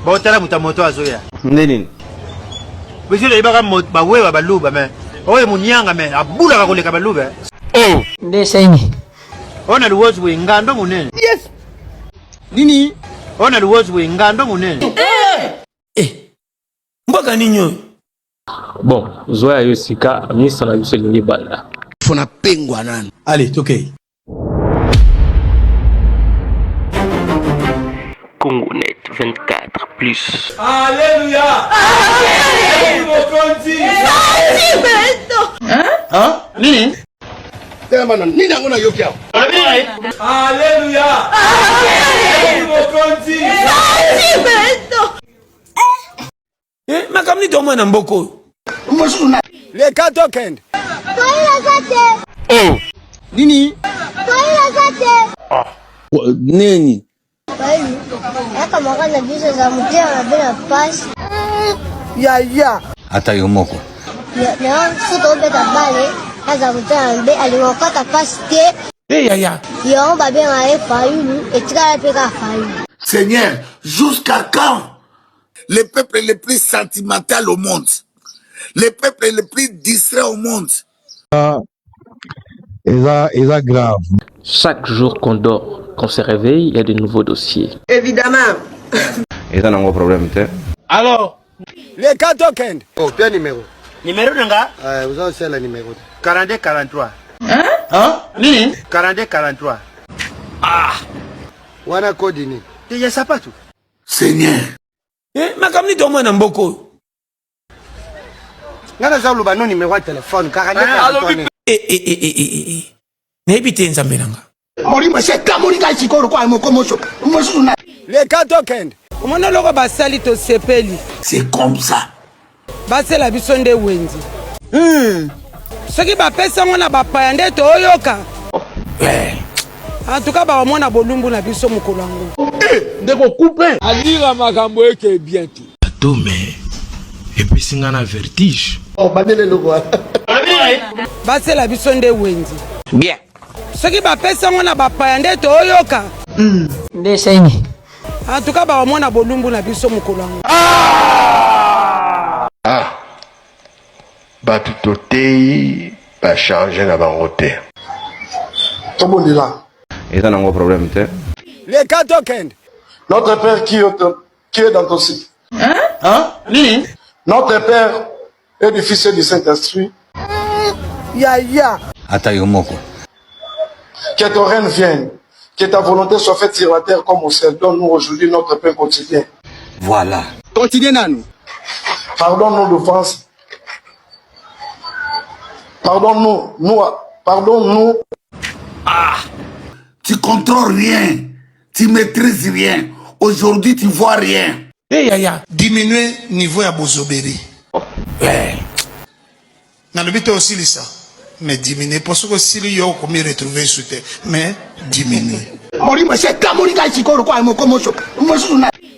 Botala mutamoto azoya. Nini? Monsieur le baka bawewa baluba me. Oye munyanga me abula bakoleka baluba. Oh. Ndeseni. Ona luwozi wengando munene. Yes. Nini? Ona luwozi wengando munene. Mboka ninyo. Bon, zoya yosika ministre na biso lingi bala. Fona pengwa nani. Allez, OK. Congonet 24 plus. Alléluia. Hein? Nini? Tellement nini ngona yokia. Alléluia. Makamni to mwana mboko. Les quatre kend. Oh. Nini? Nini? Ya. Ata yomoko. Ya. Seigneur, jusqu'à quand les peuples les plus sentimentaux au monde, les peuples les plus distraits au monde? C'est grave. Chaque jour qu'on dort, qu'on se réveille, il y a de nouveaux dossiers. Évidemment. Et ça n'a pas de problème, t'es. Alors, Les quatre kend. Oh, quel numéro? numéro nanga? Vous avez aussi le numéro. 42 43. Hein? Nini? 42 43. Wana code ni. Il y a ça pas tout. Seigneur, Makamni to mwana mboko. Ngana za luba no numéro de téléphone 42. Nebite nzambe nanga. Les quatre kend. Omona loko basali to sepeli. c'est comme ça. Basela biso nde wenzi. Soki bapesa ngona bapaya nde to oyoka. En tout cas ba omona bolumbu na biso mokolo yango. Ndeko couper. Alira makambo eke bien tout. Atome epesinga na vertige. Oh, badele loko. Basela biso nde wenzi. Bien. Soki bapesa ngona bapaya nde to oyoka. Ndeseni. En tout cas ba omona bolumbu na biso mokolo yango. Batutotei ba changer na bango te. Et ça n'a pas de problème, t'es. Les quatre kend. Notre Père qui est dans ton site. Hein? Nini? Notre Père est du Fils et du Saint-Esprit. Ya. Ata yomoko. Que ton règne vienne. Que ta volonté soit faite sur la terre comme au ciel. Donne-nous aujourd'hui notre pain quotidien. Voilà. Quotidien à nous. Pardonne-nous l'offense. Pardonne-nous. Tu contrôles rien, tu maîtrises rien. Aujourd'hui, tu vois rien. Ya. Diminuer niveau à Bozoberi. Dans le but aussi ça. Mais diminuer parce que si il y a comme retrouver sous terre, mais diminuer.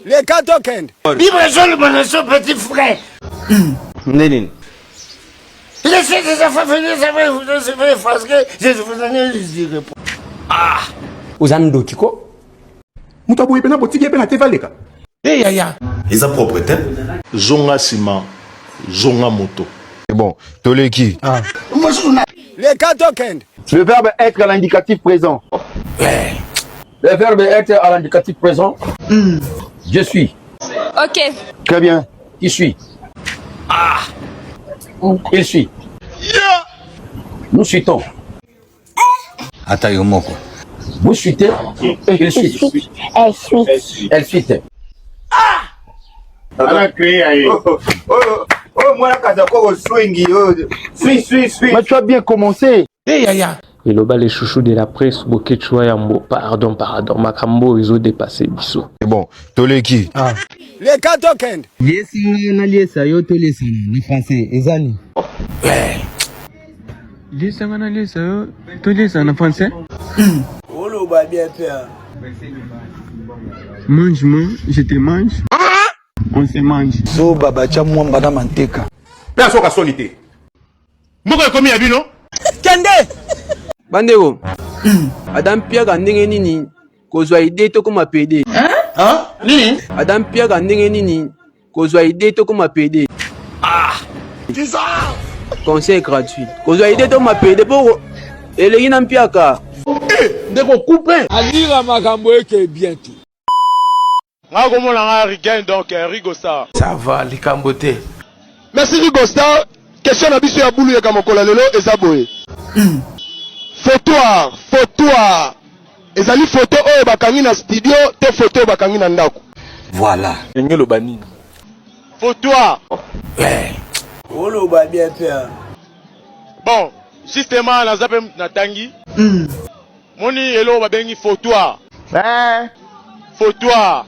Les quatre kend. Libre petit frère. Nini? Laissez des affaires venir, ça va vous parce que je vous en ai dit. Uzando kiko. Mutaboui pena botiki pena tevaleka. Ya. Ils ont propriété. Zonga ciment. Zonga moto. C'est bon. Toleki. Les quatre kend. Le verbe être à l'indicatif présent. Le verbe être à l'indicatif présent. Je suis. Ok. Très bien. Qui suis. Il suit. Nous suitons. Ata yomoko. Vous suitez. Il suit. Elle suit. Mais tu as bien commencé. Ya. Et le bas les chouchous de la presse, Bokechua Yambo, pardon, Makambo, ils ont dépassé Bissot. C'est bon. Toleki. Les quatre kend. Liesi na liesa yo to liesa na français ezani. Liesa na liesa yo to liesa na français. Olo ba bien père. Mange-moi, je te mange. On se mange. So baba cha mwamba na manteka. Là, so ka solité. Moko komi abino? Kende. Bandeko. Adam Pierre ndenge nini kozwa idée to koma PD. Hein? Nini? Adam Pierre Gandenge Nini, kozwa idée to comme PD. Ah! C'est ça! Conseil gratuit. Kozwa idée to ma PD pour elengi na mpiaka. Ndeko couper. Alira makambo eke bientôt. Nga komona nga Rigain donc Rigosa. Ça va, les cambotés. Merci Rigosa. Question na biso ya bulu ya kamokola lelo eza boye. Fautoir. Ezali photo oyo bakangi na studio te photo bakangi na ndako. Voilà. Ngelo bani. Fautoir. Ouais. Olo ba bien père. Bon, justement na zape na tangi. Moni elo ba bengi fautoir. Fautoir.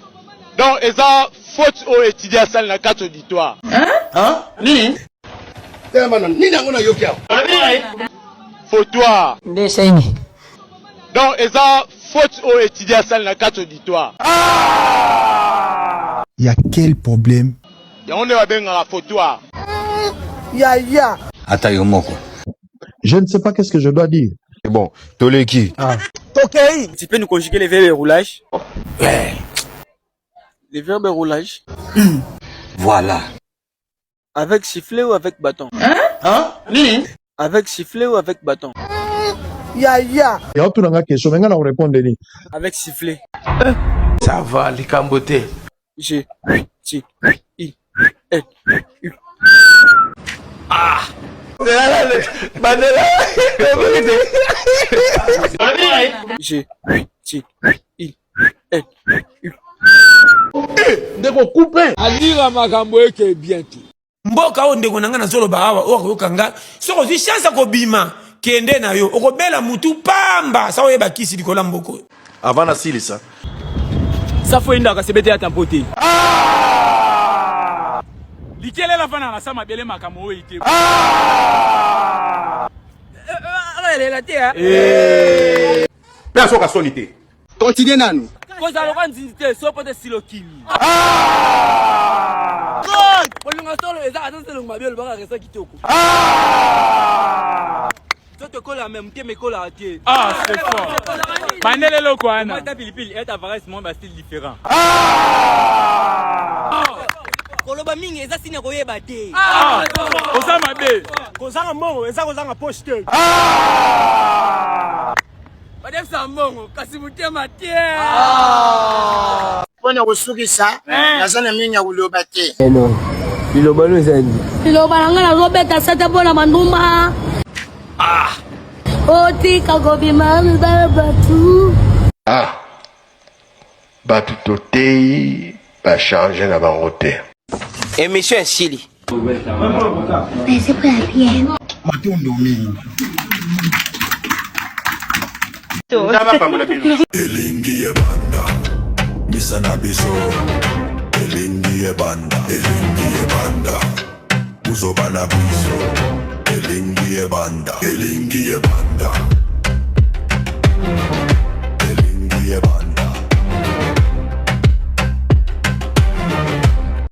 Donc eza faute au étudiant salle na 4 auditoire. Hein? Nini? Nini yango na yoki yao? Fautoir. Nde saini. Donc eza faute au étudiant salle na 4 auditoire. Il y a quel problème? Yango ne ba benga la fautoir. Ya. Ata yomoko. Je ne sais pas qu'est-ce que je dois dire. C'est bon, Toleki. Tokei. Tu peux nous conjuguer les verbes de roulage? Ouais. Les verbes de roulage? Voilà. Avec sifflet ou avec bâton? Hein? Nini? Avec sifflet ou avec bâton? Ya. Il y a autre question, mais on va répondre. Avec sifflet. Ça va, les cambotés. G, T, I, L, U. Ah! G, T, I, L, U. Ndeko couper. Alira makambo eke bientôt. Mboka o ndeko nanga na zolo bawa o koyokanga soko zi chance kobima kende na yo okobela mutu pamba sa oyeba kisi likola mboko Avant na silisa. Ça faut inda ka sebete ata mpote. likele la fana na sama bele makambo ite la tia. Personne ka solité. Continuez nanu. Koza lo kanzite so pote silo kimi. Bolinga solo eza atenselo mabelo baka resa kitoko. Toto kola même te me kola atie. ah c'est fort manele loko ana Moi ta pilipili est avares mon ba style différent. Koloba mingi eza sine koyeba te. osama be Kozanga mbongo eza kozanga poche te. Badef sa mbongo kasi mutema te. Pona kusukisa nazana minya kuloba te. Non. Liloba no ezani. Liloba nanga na robeta sata bona manduma. Otika kobima batu. Batu totei, ba changer na bango te. Émission Chili. Mais c'est pas bien. Matondo mingi. Elingi ebanda, misana biso. Elingi ebanda, uzobana biso. Elingi ebanda.